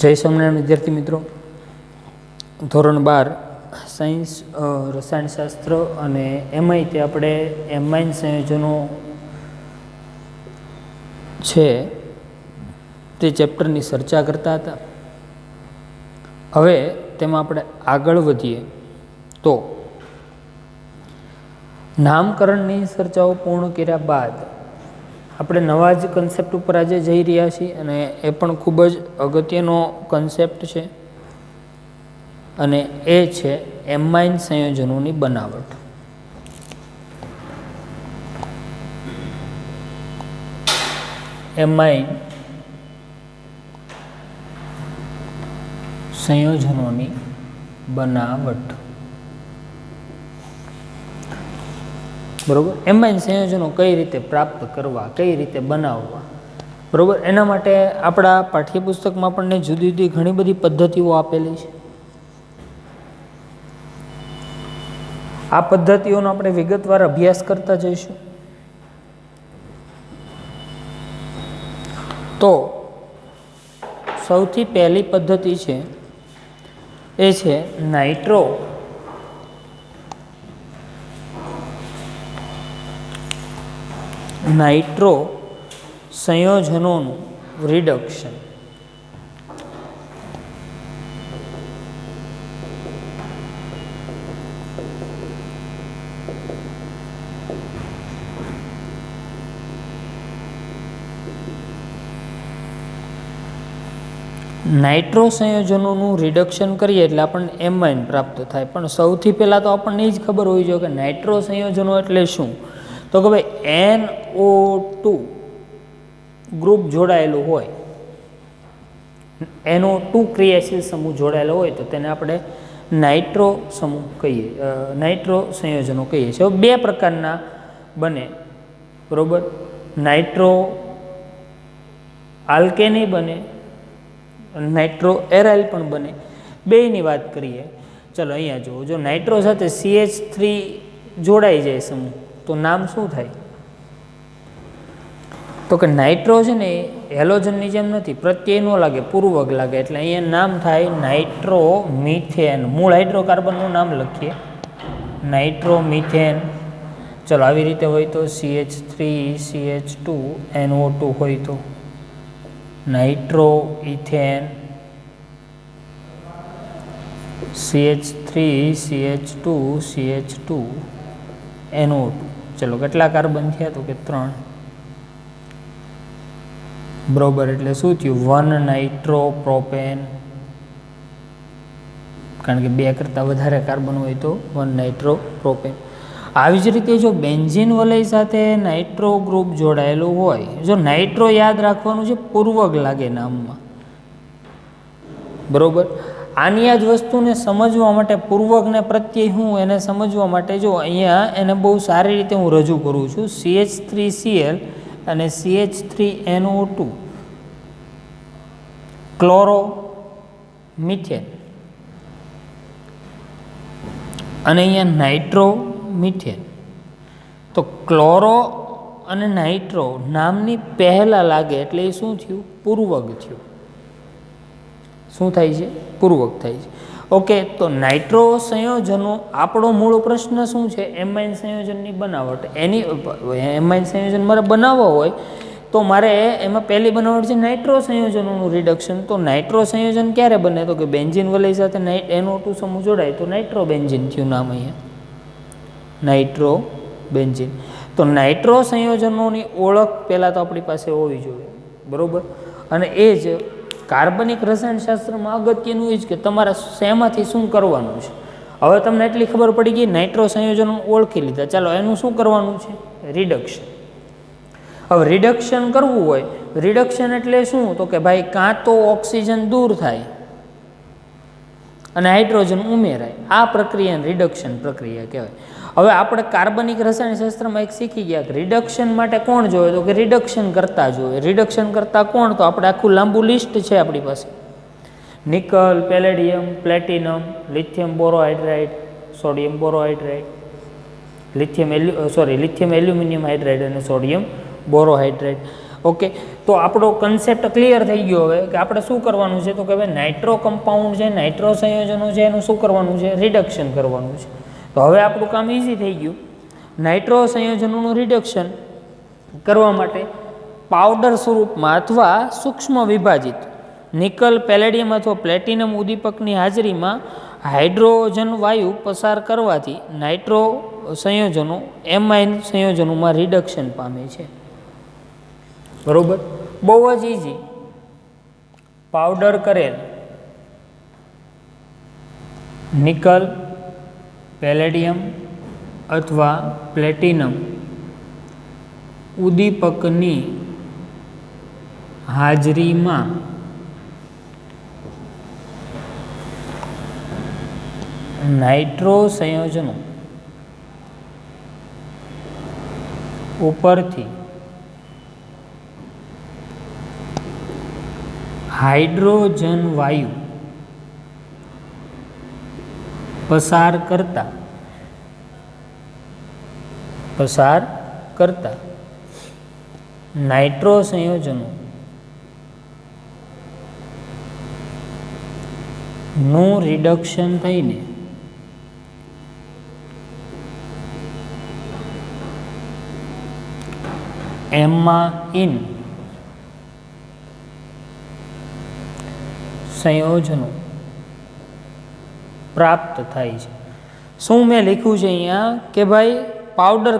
જય સ્વામિનારાયણ વિદ્યાર્થી મિત્રો, ધોરણ 12 સાયન્સ રસાયણશાસ્ત્ર અને એમાંય તે આપણે એમાઇન સંયોજનો છે તે ચેપ્ટરની ચર્ચા કરતા હતા. હવે તેમાં આપણે આગળ વધીએ તો નામકરણની ચર્ચાઓ પૂર્ણ કર્યા બાદ આપણે નવા જ કન્સેપ્ટ ઉપર આજે જઈ રહ્યા છીએ અને એ પણ ખૂબ જ અગત્યનો કન્સેપ્ટ છે અને એ છે એમાઇન સંયોજનોની બનાવટ. એમાઇન સંયોજનોની બનાવટ. બરોબર, એમાઇન સંયોજનો કઈ રીતે પ્રાપ્ત કરવા, કઈ રીતે બનાવવા, બરોબર, એના માટે આપણા પાઠ્યપુસ્તકમાં આપણને જુદી જુદી ઘણી બધી પદ્ધતિઓ આપેલી છે. આ પદ્ધતિઓનો આપણે વિગતવાર અભ્યાસ કરતા જઈશું. તો સૌથી પહેલી પદ્ધતિ છે એ છે નાઇટ્રો સંયોજનોનું રિડક્શન. નાઇટ્રો સંયોજનોનું રિડક્શન કરીએ એટલે આપણને એમાઇન પ્રાપ્ત થાય. પણ સૌથી પહેલાં તો આપણને એ જ ખબર હોવી જોઈએ કે નાઇટ્રો સંયોજનો એટલે શું. તો કે ભાઈ NO2 ગ્રુપ જોડાયેલું હોય, NO2 ક્રિયાશીલ સમૂહ જોડાયેલો હોય તો તેને આપણે નાઇટ્રો સમૂહ કહીએ, નાઇટ્રો સંયોજનો કહીએ છીએ. બે પ્રકારના બને, બરોબર, નાઇટ્રો આલ્કેની બને, નાઇટ્રો એરાઇલ પણ બને. બેયની વાત કરીએ. ચલો અહીંયા જુઓ, જો નાઇટ્રો સાથે CH3 જોડાઈ જાય સમૂહ તો નામ શું થાય? તો કે નાઇટ્રો છે ને હેલોજનની જેમ નથી, પ્રત્યય ન લાગે, પૂર્વક લાગે, એટલે અહીંયા નામ થાય નાઇટ્રો મિથેન. મૂળ હાઇડ્રોકાર્બનનું નામ લખીએ, નાઇટ્રો મિથેન. ચલો આવી રીતે હોય તો CH3 CH2 NO2 હોય તો nitro ethane, CH3 CH2 CH2 NO2. ચલો કેટલા કાર્બન થયા? તો કે 3. બરોબર, એટલે શું થયું? 1 નાઇટ્રો પ્રોપેન, કારણ કે 2 કરતાં વધારે કાર્બન હોય તો 1 નાઇટ્રો પ્રોપેન. આવી જ રીતે જો બેન્ઝીન વલય સાથે નાઇટ્રો ગ્રુપ જોડાયેલું હોય, જો નાઇટ્રો યાદ રાખવાનું છે, પૂર્વક લાગે નામમાં, બરોબર. આની આ જ વસ્તુને સમજવા માટે પૂર્વકને પ્રત્યય હું એને સમજવા માટે જો અહીંયા એને બહુ સારી રીતે હું રજૂ કરું છું. CH3Cl અને CH3NO2 ક્લોરો મિથેન અને અહીંયા નાઇટ્રો મિથેન. તો ક્લોરો અને નાઇટ્રો નામની પહેલાં લાગે એટલે એ શું થયું? પૂર્વક થયું. શું થાય છે? પૂર્વક થાય છે. ઓકે, તો નાઇટ્રો સંયોજનો, આપણો મૂળ પ્રશ્ન શું છે? એમાઇન સંયોજનની બનાવટ. એની એમાઇન સંયોજન મારે બનાવવા હોય તો મારે એમાં પહેલી બનાવટ છે નાઇટ્રો સંયોજનોનું રિડક્શન. તો નાઇટ્રો સંયોજન ક્યારે બને? તો કે બેન્ઝીન વલય સાથે NO2 સમૂહ જોડાય તો નાઇટ્રો બેન્ઝીન થયું નામ અહીંયા, નાઇટ્રો બેન્ઝીન. તો નાઇટ્રો સંયોજનોની ઓળખ પહેલાં તો આપણી પાસે હોવી જોઈએ, બરોબર. અને એ જ કાર્બનિક રસાયણશાસ્ત્રમાં અગત્યનું એ જ કે તમારે શેમાંથી શું કરવાનું છે. હવે તમને એટલી ખબર પડી ગઈ, નાઇટ્રો સંયોજનો ઓળખી લીધા. ચાલો એનું શું કરવાનું છે? રિડક્શન. હવે રિડક્શન કરવું હોય, રિડક્શન એટલે શું? તો કે ભાઈ કાં તો ઓક્સિજન દૂર થાય અને હાઇડ્રોજન ઉમેરાય, આ પ્રક્રિયાને રિડક્શન પ્રક્રિયા કહેવાય. હવે આપણે કાર્બનિક રસાયણશાસ્ત્રમાં એક શીખી ગયા કે રિડક્શન માટે કોણ જોઈએ? તો કે રિડક્શન કરતા જોઈએ. રિડક્શન કરતા કોણ? તો આપણે આખું લાંબુ લિસ્ટ છે આપણી પાસે. Nickel, palladium, platinum, lithium borohydride, sodium borohydride, lithium aluminium hydride અને સોડિયમ બોરોહાઇડ્રાઇડ. ઓકે, તો આપણો કન્સેપ્ટ ક્લિયર થઈ ગયો હવે કે આપણે શું કરવાનું છે. તો કે ભાઈ નાઇટ્રો કમ્પાઉન્ડ છે, નાઇટ્રો સંયોજનો છે, એનું શું કરવાનું છે, રિડક્શન કરવાનું છે. તો હવે આપણું કામ ઇઝી થઈ ગયું. નાઇટ્રો સંયોજનોનું રિડક્શન કરવા માટે પાવડર સ્વરૂપમાં અથવા સૂક્ષ્મ વિભાજિત નિકલ, પેલેડિયમ અથવા પ્લેટિનમ ઉદ્દીપકની હાજરીમાં હાઇડ્રોજન વાયુ પસાર કરવાથી નાઇટ્રો સંયોજનો એમાઇન સંયોજનોમાં રિડક્શન પામે છે. બરોબર, બહુ જ ઇઝી. પાવડર કરેલ નિકલ, પેલેડિયમ અથવા પ્લેટિનમ ઉદ્દીપકની હાજરીમાં નાઇટ્રો સંયોજનો ઉપરથી હાઇડ્રોજન વાયુ પસાર કરતા નાઇટ્રો સંયોજનો નું રિડક્શન થઈને એમાઇન સંયોજનો પ્રાપ્ત થાય છે. શું મેં લખ્યું છે અહીંયા કે ભાઈ પાવડર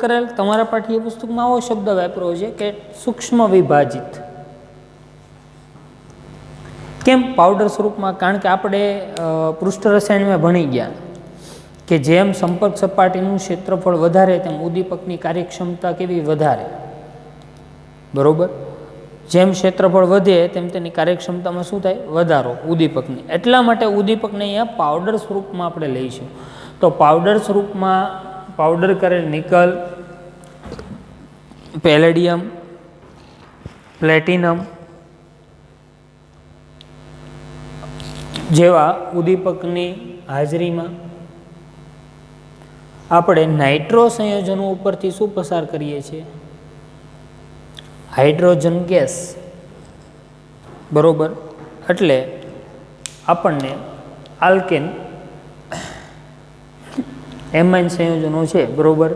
કરેલ તમારા પાઠ્યપુસ્તકમાં આવો શબ્દ વાપર્યો છે કે સૂક્ષ્મ વિભાજિત. કેમ પાવડર સ્વરૂપમાં? કારણ કે આપણે પૃષ્ઠ રસાયણમાં ભણી ગયા કે જેમ સંપર્ક સપાટીનું ક્ષેત્રફળ વધારે તેમ ઉદ્દીપકની કાર્યક્ષમતા કેવી વધારે. બરોબર, જેમ ક્ષેત્રફળ વધે તેમ તેની કાર્યક્ષમતામાં શું થાય? વધારો ઉદ્દીપકની. એટલા માટે ઉદ્દીપકને અહીંયા પાવડર સ્વરૂપમાં આપણે લઈશું. તો પાવડર સ્વરૂપમાં પાવડર કરેલ નિકલ, પેલેડિયમ, પ્લેટિનમ જેવા ઉદ્દીપકની હાજરીમાં આપણે નાઇટ્રો સંયોજનો ઉપરથી શું પસાર કરીએ છીએ? Hydrogen gas. બરોબર, એટલે આપણને આલ્કેન એમાઇન સંયોજનો છે, બરોબર,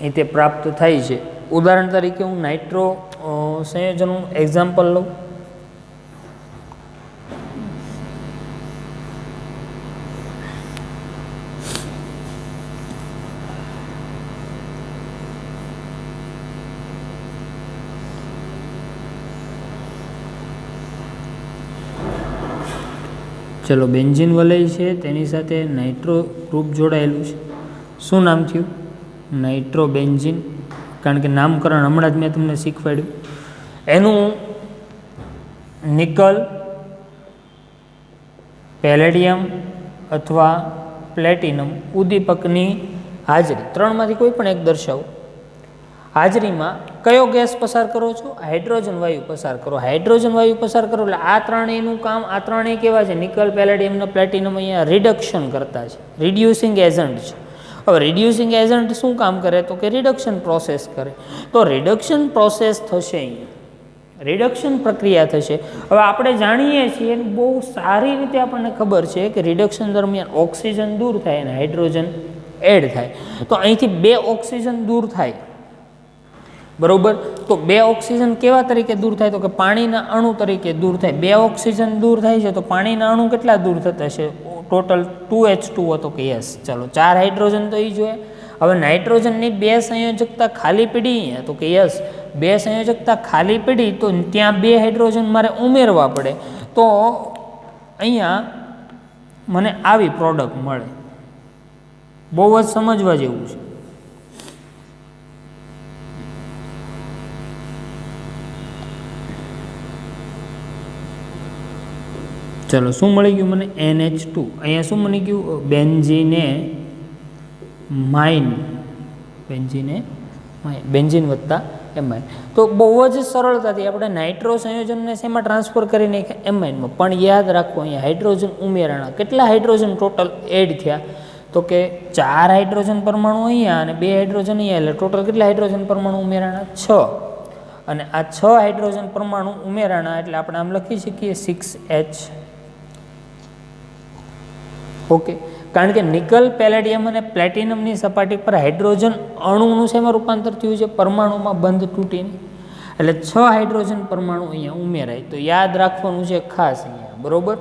એ તે પ્રાપ્ત થાય છે. ઉદાહરણ તરીકે હું નાઇટ્રો સંયોજનનું એક્ઝામ્પલ લઉં. ચલો, બેન્ઝીન વલય છે, તેની સાથે નાઇટ્રો ગ્રુપ જોડાયેલું છે. શું નામ થયું? Nitro benzene. કારણ કે નામકરણ હમણાં જ મેં તમને શીખવાડ્યું. એનું નિકલ, પેલેડિયમ અથવા પ્લેટિનમ ઉદ્દીપકની હાજરી, ત્રણમાંથી કોઈ પણ એક દર્શાવો. હાજરીમાં કયો ગેસ પસાર કરો છો? હાઇડ્રોજન વાયુ પસાર કરો. હાઇડ્રોજન વાયુ પસાર કરો એટલે આ ત્રણેયનું કામ, આ ત્રણેય કેવા છે? નિકલ, પેલેડિયમ અને પ્લેટિનમ અહીંયા રિડક્શન કરતા છે, રિડ્યુસિંગ એજન્ટ છે. હવે રિડ્યુસિંગ એજન્ટ શું કામ કરે? તો કે રિડક્શન પ્રોસેસ કરે. તો રિડક્શન પ્રોસેસ થશે, અહીંયા રિડક્શન પ્રક્રિયા થશે. હવે આપણે જાણીએ છીએ, બહુ સારી રીતે આપણને ખબર છે કે રિડક્શન દરમિયાન ઓક્સિજન દૂર થાય અને હાઇડ્રોજન એડ થાય. તો અહીંથી 2 ઓક્સિજન દૂર થાય. બરોબર, તો 2 ઓક્સિજન કેવા તરીકે દૂર થાય? તો કે પાણીના અણુ તરીકે દૂર થાય. 2 ઓક્સિજન દૂર થાય છે તો પાણીના અણુ કેટલા દૂર થતા છે? ટોટલ 2H2 હતો કે યસ. ચાલો, 4 હાઇડ્રોજન તો એ જોઈએ. હવે નાઇટ્રોજનની 2 સંયોજકતા ખાલી પડી અહીંયા, તો કે યસ 2 સંયોજકતા ખાલી પડી તો ત્યાં 2 હાઇડ્રોજન મારે ઉમેરવા પડે. તો અહીંયા મને આવી પ્રોડક્ટ મળે. બહુ જ સમજવા જેવું છે. ચલો, શું મળી ગયું મને? NH2. અહીંયા શું મળી ગયું? બેન્ઝીને માઇન. બેન્ઝીન વત્તા એમાઇન. તો બહુ જ સરળતાથી આપણે નાઇટ્રો સંયોજનને શેમાં ટ્રાન્સફર કરી નાખ્યા? એમાઇનમાં. પણ યાદ રાખો, અહીંયા હાઇડ્રોજન ઉમેરાણા. કેટલા હાઇડ્રોજન ટોટલ એડ થયા? તો કે 4 હાઇડ્રોજન પરમાણુ અહીંયા અને 2 હાઇડ્રોજન અહીંયા, એટલે ટોટલ કેટલા હાઇડ્રોજન પરમાણુ ઉમેરાણા? 6. અને આ 6 હાઇડ્રોજન પરમાણુ ઉમેરાણા એટલે આપણે આમ લખી શકીએ 6H. ઓકે, કારણ કે નિકલ, પેલેડિયમ અને પ્લેટિનમની સપાટી પર હાઇડ્રોજન અણુનું શેમાં રૂપાંતર થયું છે? પરમાણુમાં બંધ તૂટીને. એટલે 6 હાઇડ્રોજન પરમાણુ અહીંયા ઉમેરાય. તો યાદ રાખવાનું છે ખાસ અહીંયા, બરોબર,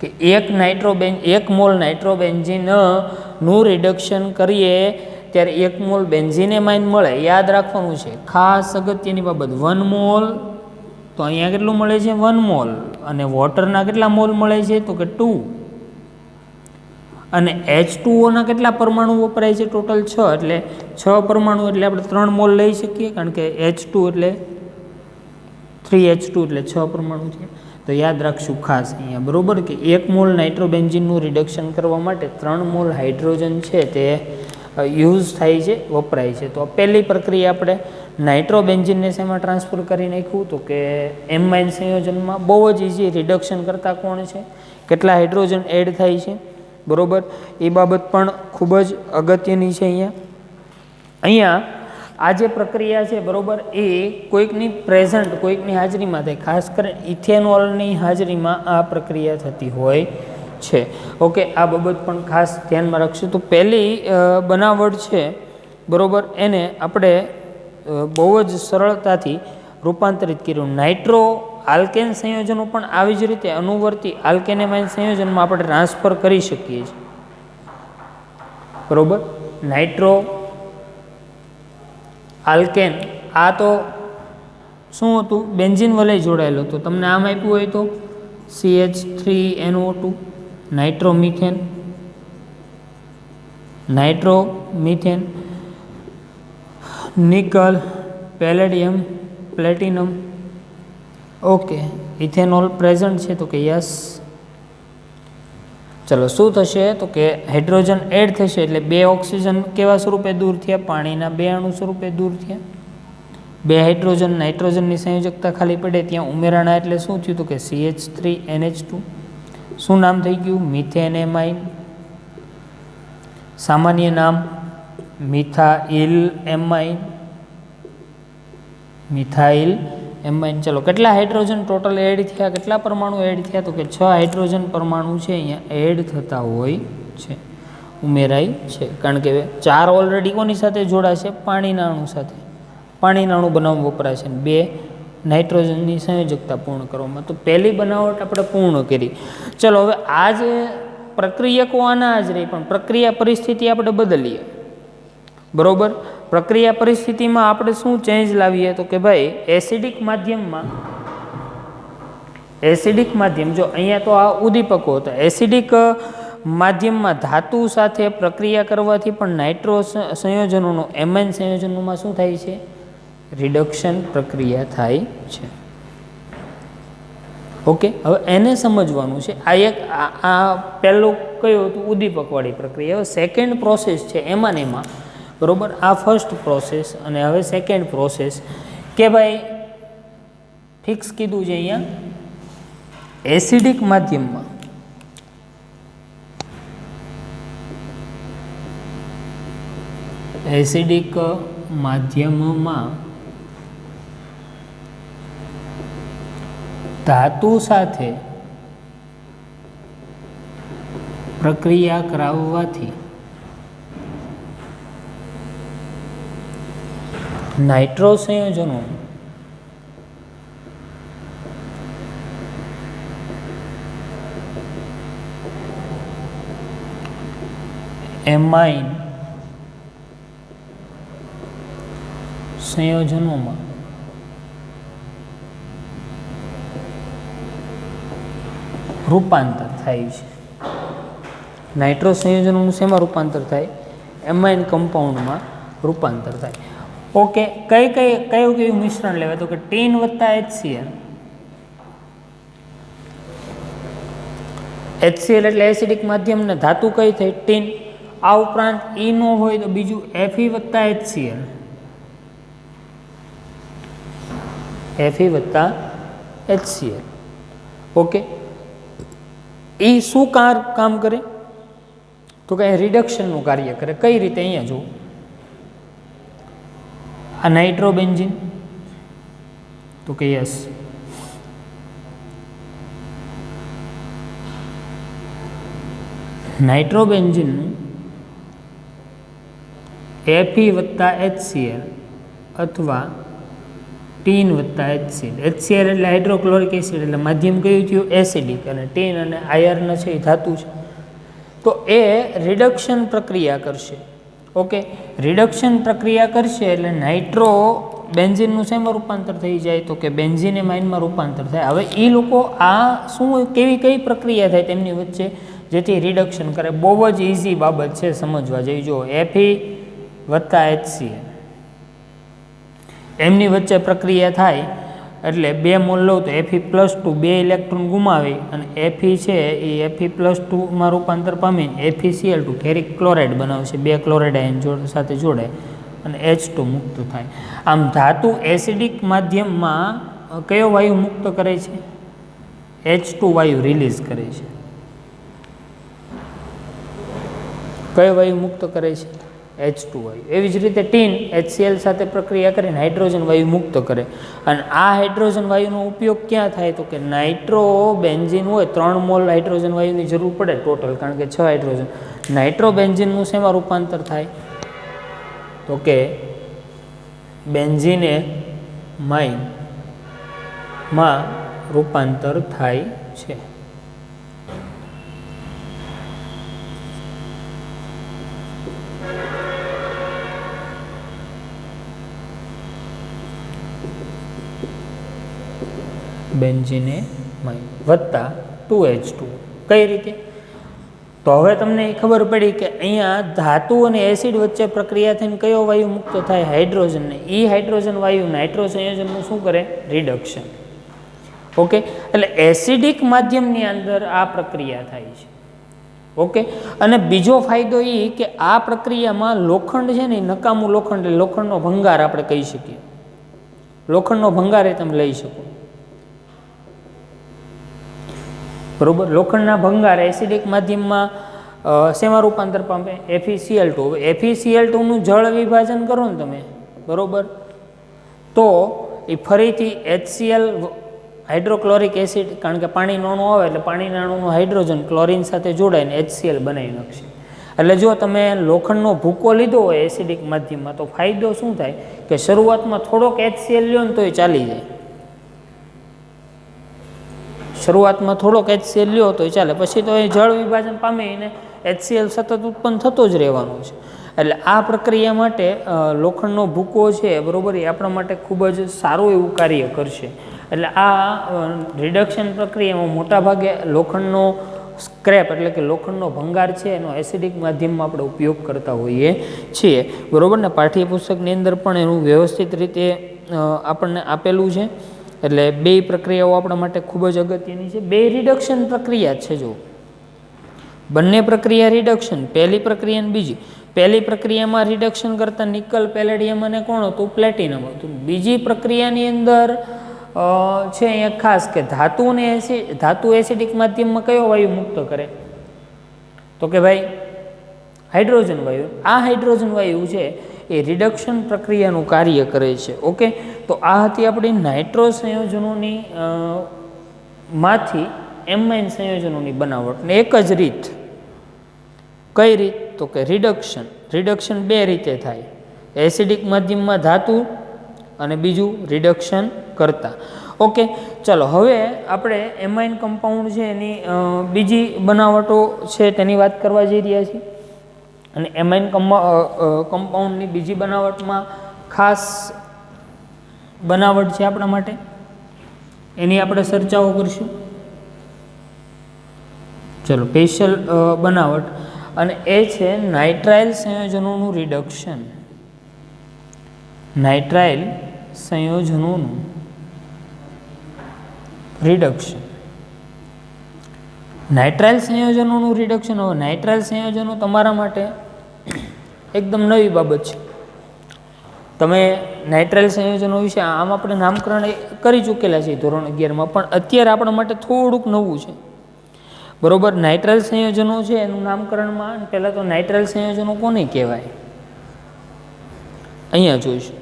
કે 1 મોલ નાઇટ્રોબેન્ઝીન નું રિડક્શન કરીએ ત્યારે 1 મોલ બેન્ઝીનેમાઇન મળે. યાદ રાખવાનું છે ખાસ અગત્યની બાબત. 1 મોલ તો અહીંયા કેટલું મળે છે? 1 મોલ. અને વોટરના કેટલા મોલ મળે છે? તો કે 2. અને H2O ના કેટલા પરમાણુ વપરાય છે? ટોટલ 6. એટલે 6 પરમાણુ એટલે આપણે 3 મોલ લઈ શકીએ, કારણ કે H2 એટલે 3H2 એટલે 6 પરમાણુ છે. તો યાદ રાખશું ખાસ અહીંયા, બરોબર, કે 1 મોલ નાઇટ્રોબેન્ઝીનનું રિડક્શન કરવા માટે 3 મોલ હાઇડ્રોજન છે તે યુઝ થાય છે, વપરાય છે. તો પહેલી પ્રક્રિયા આપણે નાઇટ્રોબેન્ઝીનને શેમાં ટ્રાન્સફર કરી નાખ્યું? તો કે એમાઇન સંયોજનમાં. બહુ જ ઇઝી. રિડક્શન કરતાં કોણ છે? કેટલા હાઇડ્રોજન એડ થાય છે, બરોબર, એ બાબત પણ ખૂબ જ અગત્યની છે. અહીંયા આ જે પ્રક્રિયા છે, બરોબર, એ કોઈકની પ્રેઝન્ટ, કોઈકની હાજરીમાં થાય. ખાસ કરીને ઇથેનોલની હાજરીમાં આ પ્રક્રિયા થતી હોય છે. ઓકે, આ બાબત પણ ખાસ ધ્યાનમાં રાખશું. તો પહેલી બનાવટ છે, બરોબર, એને આપણે બહુ જ સરળતાથી રૂપાંતરિત કર્યું. નાઇટ્રો આલ્કેન સંયોજનો પણ આવી જ રીતે અનુવર્તી આલ્કેનેમાઇન સંયોજનમાં આપણે ટ્રાન્સફર કરી શકીએ છીએ, બરોબર. નાઇટ્રો આલ્કેન, આ તો શું હતું? બેન્ઝીન વલય જોડાયેલો હતો. તમને આમ આપ્યું હોય તો CH3NO2, nitromethane, nickel, palladium, platinum. Okay, ethanol present છે, તો કે યસ. ચલો, શું થશે? તો કે હાઇડ્રોજન એડ થશે એટલે 2 ઓક્સિજન કેવા સ્વરૂપે દૂર થયા? પાણીના 2 અણુ સ્વરૂપે દૂર થયા. 2 હાઇડ્રોજન નાઇટ્રોજનની સંયોજકતા ખાલી પડે ત્યાં ઉમેરાણા એટલે શું થયું? તો કે CH3NH2. શું નામ થઈ ગયું? મિથેનેમાઇન. સામાન્ય નામ મિથાઇલ એમાઇન. ચલો, કેટલા હાઇડ્રોજન ટોટલ એડ થયા? કેટલા પરમાણુ એડ થયા? તો કે 6 હાઇડ્રોજન પરમાણુ છે અહીંયા એડ થતા હોય છે, ઉમેરાય છે. કારણ કે 4 ઓલરેડી કોની સાથે જોડાશે? પાણીના અણુ સાથે. પાણીના અણુ બનાવવા વપરાશે. 2 નાઇટ્રોજનની સંયોજકતા પૂર્ણ કરવામાં. તો પહેલી બનાવટ આપણે પૂર્ણ કરી. ચલો, હવે આ જે પ્રક્રિયકો આના જ રહી, પણ પ્રક્રિયા પરિસ્થિતિ આપણે બદલીએ, બરોબર. પ્રક્રિયા પરિસ્થિતિમાં આપણે શું ચેન્જ લાવીએ? તો કે ભાઈ એસિડિક માધ્યમ, જો અહીંયા તો આ ઉદ્દીપકો હતા. એસિડિક માધ્યમમાં ધાતુ સાથે પ્રક્રિયા કરવાથી પણ નાઇટ્રો સંયોજનોનો એમાઇન સંયોજનોમાં શું થાય છે? રિડક્શન પ્રક્રિયા થાય છે. ઓકે, હવે એને સમજવાનું છે. આ પહેલું કયું હતું? ઉદ્દીપકવાળી પ્રક્રિયા. હવે સેકન્ડ પ્રોસેસ છે એમાં, બરોબર. આ ફર્સ્ટ પ્રોસેસ અને હવે સેકન્ડ પ્રોસેસ, કે ભાઈ ફિક્સ કીધું છે અહીંયા એસિડિક માધ્યમમાં ધાતુ સાથે પ્રક્રિયા કરાવવાથી નાઇટ્રો સંયોજનો એમાઇન સંયોજનોમાં રૂપાંતર થાય છે. નાઇટ્રો સંયોજનોનું શેમાં રૂપાંતર થાય? એમાઇન કમ્પાઉન્ડમાં રૂપાંતર થાય. ઓકે, કયું મિશ્રણ લેવાય? તો કે ટીન વત્તા HCl એટલે એસિડિક માધ્યમ ને ધાતુ કઈ થઈ? ટીન. આ ઉપરાંત ઈ નો હોય તો બીજું Fe વત્તા HCl. ઓકે, એ શું કામ કરે? તો કે રિડક્શનનું કાર્ય કરે. કઈ રીતે? અહીંયા જુઓ, આ નાઇટ્રોબેન્ઝીન તો કે યસ. નાઇટ્રોબેન્ઝીનનું Fe વત્તા HCl અથવા ટીન વત્તા HCl. HCl એટલે હાઇડ્રોક્લોરિક એસિડ, એટલે માધ્યમ કયું થયું? એસિડિક. અને ટીન અને આયર્ન છે એ ધાતુ છે. તો એ રિડક્શન પ્રક્રિયા કરશે. ઓકે, રિડક્શન પ્રક્રિયા કરશે એટલે નાઇટ્રો બેન્ઝીનનું શેમાં રૂપાંતર થઈ જાય? તો કે બેન્ઝીન એમાઇનમાં રૂપાંતર થાય. હવે એ લોકો આ શું કઈ પ્રક્રિયા થાય તેમની વચ્ચે જેથી રિડક્શન કરે? બહુ જ ઇઝી બાબત છે સમજવા જેવી. જો Fe વત્તા HCl એમની વચ્ચે પ્રક્રિયા થાય એટલે 2 મોલ લો તો Fe+2 2 ઇલેક્ટ્રોન ગુમાવી અને Fe છે એ Fe+2માં રૂપાંતર પામીને FeCl2 ફેરિક ક્લોરાઇડ બનાવશે. 2 ક્લોરાઇડ આયન સાથે જોડાય અને H2 મુક્ત થાય. આમ ધાતુ એસિડિક માધ્યમમાં કયો વાયુ મુક્ત કરે છે? H2 વાયુ રિલીઝ કરે છે. કયો વાયુ મુક્ત કરે છે? H2 વાયુ. એવી જ રીતે ટીન HCl સાથે પ્રક્રિયા કરીને હાઇડ્રોજન વાયુ મુક્ત કરે. અને આ હાઇડ્રોજન વાયુનો ઉપયોગ ક્યાં થાય? તો કે નાઇટ્રો બેન્ઝીન હોય 3 મોલ હાઇડ્રોજન વાયુની જરૂર પડે ટોટલ, કારણ કે 6 હાઇડ્રોજન. નાઇટ્રો બેન્ઝીનનું શેમાં રૂપાંતર થાય? તો કે બેન્ઝીન એમાઇનમાં રૂપાંતર થાય છે. બેન્ઝીન એમાઇન વત્તા 2H2. કઈ રીતે? તો હવે તમને ખબર પડી કે અહીંયા ધાતુ અને એસિડ વચ્ચે પ્રક્રિયા થઈને કયો વાયુ મુક્ત થાય? હાઇડ્રોજનને. એ હાઇડ્રોજન વાયુ નાઇટ્રો સંયોજનનું શું કરે? રિડક્શન. ઓકે, એટલે એસિડિક માધ્યમની અંદર આ પ્રક્રિયા થાય છે. ઓકે, અને બીજો ફાયદો એ કે આ પ્રક્રિયામાં લોખંડ છે ને, નકામું લોખંડ, લોખંડનો ભંગાર આપણે કહી શકીએ. લોખંડનો ભંગાર એ તમે લઈ શકો. બરોબર, લોખંડના ભંગાર એસિડિક માધ્યમમાં શેમાં રૂપાંતર પામે? FeCl2. હવે FeCl2નું જળ વિભાજન કરો ને તમે, બરોબર, તો એ ફરીથી HCl હાઇડ્રોક્લોરિક એસિડ, કારણ કે પાણીનું અણુ આવે એટલે પાણીના અણુનું હાઇડ્રોજન ક્લોરિન સાથે જોડાઈને HCl બનાવી નાખશે. એટલે જો તમે લોખંડનો ભૂકો લીધો હોય એસિડિક માધ્યમમાં તો ફાયદો શું થાય કે શરૂઆતમાં થોડોક HCl લ્યો ને તો એ ચાલી જાય. શરૂઆતમાં થોડોક HCl લ્યો તો ચાલે, પછી તો એ જળ વિભાજન પામીને HCl સતત ઉત્પન્ન થતો જ રહેવાનો છે. એટલે આ પ્રક્રિયા માટે લોખંડનો ભૂકો છે, બરાબર, એ આપણા માટે ખૂબ જ સારું એવું કાર્ય કરશે. એટલે આ રિડક્શન પ્રક્રિયામાં મોટાભાગે લોખંડનો સ્ક્રેપ એટલે કે લોખંડનો ભંગાર છે એનો એસિડિક માધ્યમમાં આપણે ઉપયોગ કરતા હોઈએ છીએ. બરાબર ને? પાઠ્યપુસ્તકની અંદર પણ એનું વ્યવસ્થિત રીતે આપણને આપેલું છે. એટલે બે પ્રક્રિયાઓ આપણા માટે ખૂબ જ અગત્યની છે. બે રિડક્શન પ્રક્રિયા છે. જો બંને પ્રક્રિયા રિડક્શન, પહેલી પ્રક્રિયા અને બીજી. પહેલી પ્રક્રિયામાં રિડક્શન કરતાં નિકલ, પેલેડિયમ અને કોણ હતું? પ્લેટિનમ હતું. બીજી પ્રક્રિયાની અંદર છે અહીંયા ખાસ કે ધાતુ એસિડિક માધ્યમમાં કયો વાયુ મુક્ત કરે? તો કે ભાઈ હાઇડ્રોજન વાયુ. આ હાઇડ્રોજન વાયુ છે એ રિડક્શન પ્રક્રિયાનું કાર્ય કરે છે. ઓકે, તો આ હતી આપણી નાઇટ્રો સંયોજનોની માંથી એમાઇન સંયોજનોની બનાવટ. ને એક જ રીત, કઈ રીત? તો કે રિડક્શન. રિડક્શન બે રીતે થાય, એસિડિક માધ્યમમાં ધાતુ અને બીજું રિડક્શન કરતા. ઓકે, ચલો હવે આપણે એમાઇન કમ્પાઉન્ડ છે એની બીજી બનાવટો છે તેની વાત કરવા જઈ રહ્યા છીએ. અને એમાઇન કમ્પાઉન્ડની બીજી બનાવટમાં ખાસ બનાવટ છે આપણા માટે, એની આપણે ચર્ચાઓ કરીશું. ચલો, સ્પેશિયલ બનાવટ, અને એ છે નાઇટ્રાઇલ સંયોજનોનું રિડક્શન. નાઇટ્રાઇલ સંયોજનોનું રિડક્શન. નાઇટ્રાઇલ સંયોજનોનું રિડક્શન. હવે નાઇટ્રાઇલ સંયોજનો તમારા માટે એકદમ નવી બાબત છે. તમે નાઇટ્રાઇલ સંયોજનો વિશે આમ આપણે નામકરણ કરી ચૂકેલા છીએ ધોરણ 11માં, પણ અત્યારે આપણા માટે થોડુંક નવું છે. બરોબર, નાઇટ્રાઇલ સંયોજનો છે એનું નામકરણમાં પહેલાં તો નાઇટ્રાઇલ સંયોજનો કોને કહેવાય અહીંયા જોઈશું.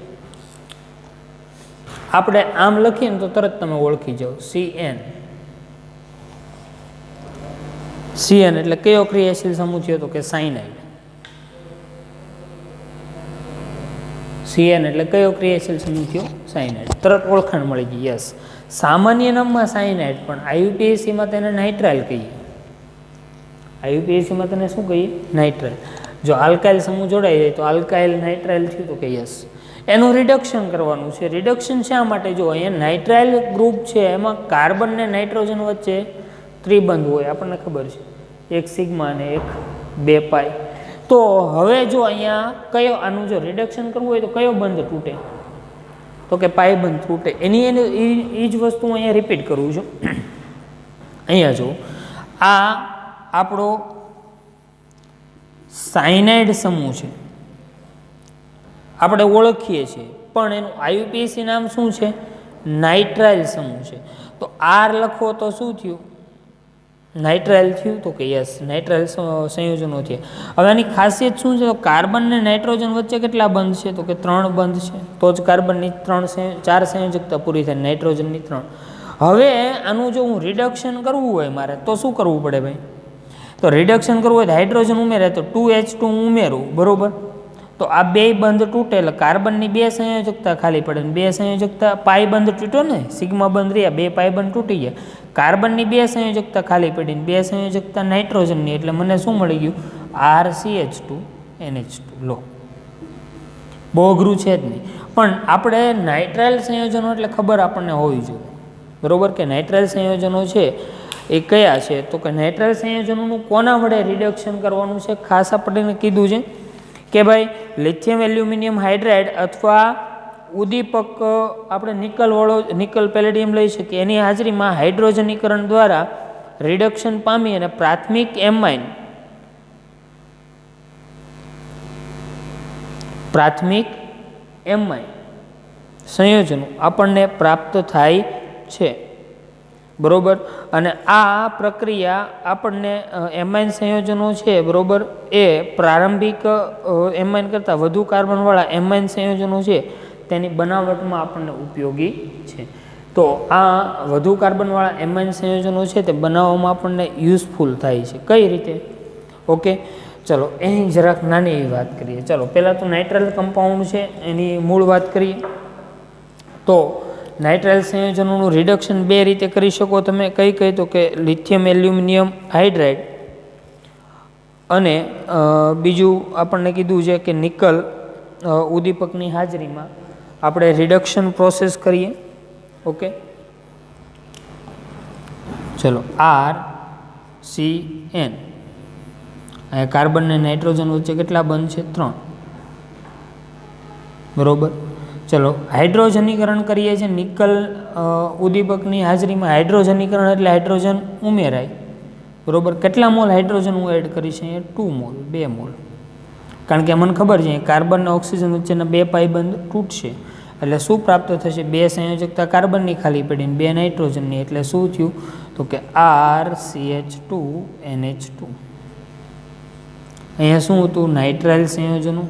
આપણે આમ લખીએ ને તો તરત તમે ઓળખી જાઓ, CN. CN એટલે કયો ક્રિયાશીલ સમૂહ થયો તો કે સાયનાઇડ. CN એટલે કયો ક્રિયાશીલ સમૂહ થયો? સાયનાઇડ. તરત ઓળખાણ મળી ગઈ. યસ, સામાન્ય નામમાં સાયનાઇડ, પણ IUPACમાં તેને નાઇટ્રાઇલ કહીએ. IUPACમાં તેને શું કહીએ? નાઇટ્રાઇલ. જો આલ્કાઇલ સમૂહ જોડાઈ જાય તો આલ્કાઇલ નાઇટ્રાઇલ થયું તો કે યસ. એનું રિડક્શન કરવાનું છે. રિડક્શન શા માટે? જો અહીંયા નાઇટ્રાઇલ ગ્રુપ છે, એમાં કાર્બન ને નાઇટ્રોજન વચ્ચે ત્રિબંધ હોય, આપણને ખબર છે, એક સિગ્મા અને એક 2 પાઈ. તો હવે જો અહીંયા કયો, આનું જો રિડક્શન કરવું હોય તો કયો બંધ તૂટે? તો કે પાઈ બંધ તૂટે. એની એ જ વસ્તુ અહીંયા રિપીટ કરું છું. અહીંયા જો આ આપણો સાયનાઇડ સમૂહ છે, આપણે ઓળખીએ છીએ, પણ એનું IUPAC નામ શું છે? નાઇટ્રાઇલ સમૂહ છે. તો R લખો તો શું થયું? નાઇટ્રાઇલ થયું તો કે યસ, નાઇટ્રાઇલ સંયોજનો થયા. હવે આની ખાસિયત શું છે? તો કાર્બન ને નાઇટ્રોજન વચ્ચે કેટલા બંધ છે? તો કે 3 બંધ છે. તો જ કાર્બનની 4 સંયોજકતા પૂરી થાય, નાઇટ્રોજનની 3. હવે આનું જો હું રિડક્શન કરવું હોય મારે તો શું કરવું પડે ભાઈ? તો રિડક્શન કરવું હોય તો હાઇડ્રોજન ઉમેરે તો 2H2 ઉમેરું, બરોબર? તો આ 2 બંધ તૂટે એટલે કાર્બનની 2 સંયોજકતા ખાલી પડે. 2 સંયોજકતા, પાઈ બંધ તૂટ્યો ને, સિગ્મા બંધ રહ્યા, 2 પાઈ બંધ તૂટી ગયા. કાર્બનની 2 સંયોજકતા ખાલી પડી, 2 સંયોજકતા નાઇટ્રોજનની, એટલે મને શું મળી ગયું? RCH2NH2. લો, બહુ અઘરું છે જ નહીં. પણ આપણે નાઇટ્રાઇલ સંયોજનો એટલે ખબર આપણને હોવી જોઈએ, બરોબર? કે નાઇટ્રાઇલ સંયોજનો છે એ કયા છે? તો કે નાઇટ્રાઇલ સંયોજનોનું કોના વડે રિડક્શન કરવાનું છે? ખાસ આપણને કીધું છે કે ભાઈ લિથિયમ એલ્યુમિનિયમ હાઇડ્રાઇડ અથવા ઉદ્દીપક આપણે નિકલ પેલેડિયમ લઈ શકીએ, એની હાજરીમાં હાઇડ્રોજનીકરણ દ્વારા રિડક્શન પામી અને પ્રાથમિક એમાઇન સંયોજનો આપણને પ્રાપ્ત થાય છે, બરોબર? અને આ પ્રક્રિયા આપણને એમાઇન સંયોજનો છે, બરોબર, એ પ્રારંભિક એમાઇન કરતાં વધુ કાર્બનવાળા એમાઇન સંયોજનો છે તેની બનાવટમાં આપણને ઉપયોગી છે. તો આ વધુ કાર્બનવાળા એમાઇન સંયોજનો છે તે બનાવવામાં આપણને યુઝફુલ થાય છે. કઈ રીતે? ઓકે, ચલો એની જરાક નાની એવી વાત કરીએ. ચલો પહેલાં તો નાઇટ્રાઇલ કમ્પાઉન્ડ છે એની મૂળ વાત કરીએ. તો નાઇટ્રાઇલ સંયોજનોનું રિડક્શન 2 રીતે કરી શકો તમે. કઈ? તો કે લિથિયમ એલ્યુમિનિયમ હાઇડ્રાઇડ અને બીજું આપણને કીધું છે કે નિકલ ઉદ્દીપકની હાજરીમાં આપણે રિડક્શન પ્રોસેસ કરીએ. ઓકે, ચલો RCN. અહીંયા કાર્બન અને નાઇટ્રોજન વચ્ચે કેટલા બંધ છે? 3, બરોબર? ચલો હાઇડ્રોજનીકરણ કરીએ છીએ નિકલ ઉદ્દીપકની હાજરીમાં. હાઇડ્રોજનીકરણ એટલે હાઇડ્રોજન ઉમેરાય, બરોબર? કેટલા મોલ હાઇડ્રોજન હું એડ કરીશ? અહીંયા 2 મોલ, 2 મોલ. કારણ કે મને ખબર છે કાર્બન અને ઓક્સિજન વચ્ચેના 2 પાઈ બંધ તૂટશે એટલે શું પ્રાપ્ત થશે? 2 સંયોજકતા કાર્બનની ખાલી પડી, 2 નાઇટ્રોજનની, એટલે શું થયું? તો કે RCH2NH2. અહીંયા શું હતું? નાઇટ્રાઇલ સંયોજનો.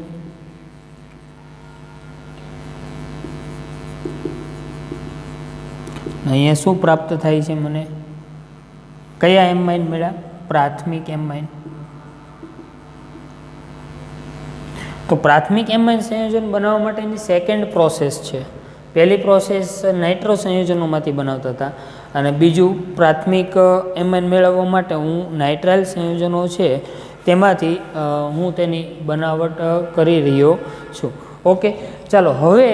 અહીંયા શું પ્રાપ્ત થાય છે મને? કયા એમાઇન મળ્યા? પ્રાથમિક એમાઇન. તો પ્રાથમિક એમાઇન સંયોજન બનાવવા માટેની સેકન્ડ પ્રોસેસ છે. પહેલી પ્રોસેસ નાઇટ્રો સંયોજનોમાંથી બનાવતા હતા અને બીજું પ્રાથમિક એમાઇન મેળવવા માટે હું નાઇટ્રાઇલ સંયોજનો છે તેમાંથી હું તેની બનાવટ કરી રહ્યો છું. ઓકે, ચાલો હવે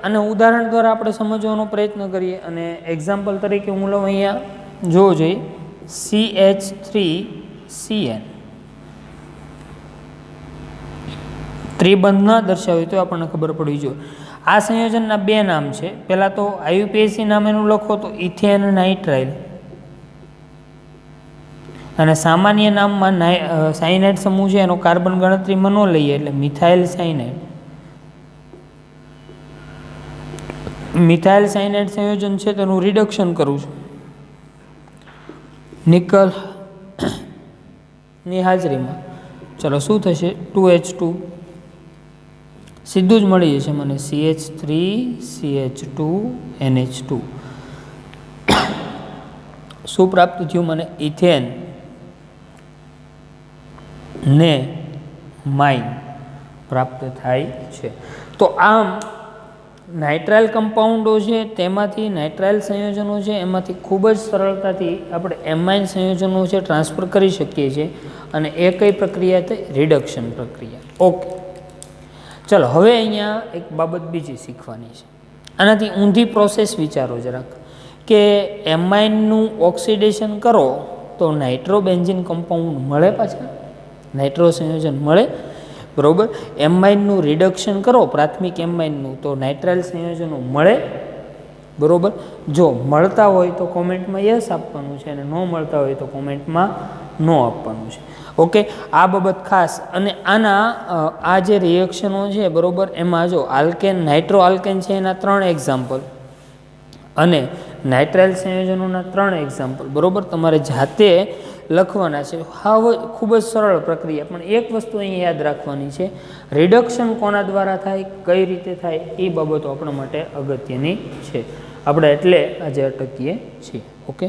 આને ઉદાહરણ દ્વારા આપણે સમજવાનો પ્રયત્ન કરીએ. અને એક્ઝામ્પલ તરીકે હું લઉં અહીંયા, જોવો જોઈએ, CH3CN. ત્રિબંધ ન દર્શાવ્યું તો આપણને ખબર પડવી જોઈએ. આ સંયોજનના 2 નામ છે. પહેલાં તો IUPAC નામ એનું લખો તો ઇથેન નાઇટ્રાઇલ, અને સામાન્ય નામમાં સાયનાઇડ સમૂહ છે એનો કાર્બન ગણતરીમાં ન લઈએ એટલે મિથાઇલ સાયનાઇડ. મિથાઇલ સાયનાઇડ સંયોજન છે તેનું રિડક્શન કરું છું નિકલ ની હાજરીમાં. ચલો શું થશે? 2H2 સીધું જ મળી જશે મને CH3CH2NH2 શું પ્રાપ્ત થયું મને ઇથેન ને માઇન પ્રાપ્ત થાય છે. તો આમ નાઇટ્રાઇલ કમ્પાઉન્ડો છે તેમાંથી નાઇટ્રાઇલ સંયોજનો છે એમાંથી ખૂબ જ સરળતાથી આપણે એમાઇન સંયોજનો છે ટ્રાન્સફર કરી શકીએ છીએ અને એ કઈ પ્રક્રિયા થઈ રિડક્શન પ્રક્રિયા. ઓકે ચલો હવે અહીંયા એક બાબત બીજી શીખવાની છે. આનાથી ઊંધી પ્રોસેસ વિચારો જરાક કે એમાઇનનું ઓક્સિડેશન કરો તો નાઇટ્રોબેન્ઝિન કમ્પાઉન્ડ મળે, પાછા નાઇટ્રો સંયોજન મળે, બરાબર. એમાઇનનું રિડક્શન કરો પ્રાથમિક એમાઇનનું તો નાઇટ્રાઇલ સંયોજનો મળે, બરાબર. જો મળતા હોય તો કોમેન્ટમાં યસ આપવાનું છે અને ન મળતા હોય તો કોમેન્ટમાં નો આપવાનું છે. ઓકે આ બાબત ખાસ. અને આના આ જે રિએક્શનો છે, બરાબર, એમાં જો આલ્કેન નાઇટ્રો આલ્કેન છે એના 3 એક્ઝામ્પલ અને નાઇટ્રાઇલ સંયોજનોના 3 એક્ઝામ્પલ, બરાબર, તમારે જાતે લખવાના છે. હવે ખૂબ જ સરળ પ્રક્રિયા, પણ એક વસ્તુ અહીં યાદ રાખવાની છે, રિડક્શન કોના દ્વારા થાય, કઈ રીતે થાય, એ બાબતો આપણા માટે અગત્યની છે. આપણે એટલે આજે અટકીએ છીએ. ઓકે.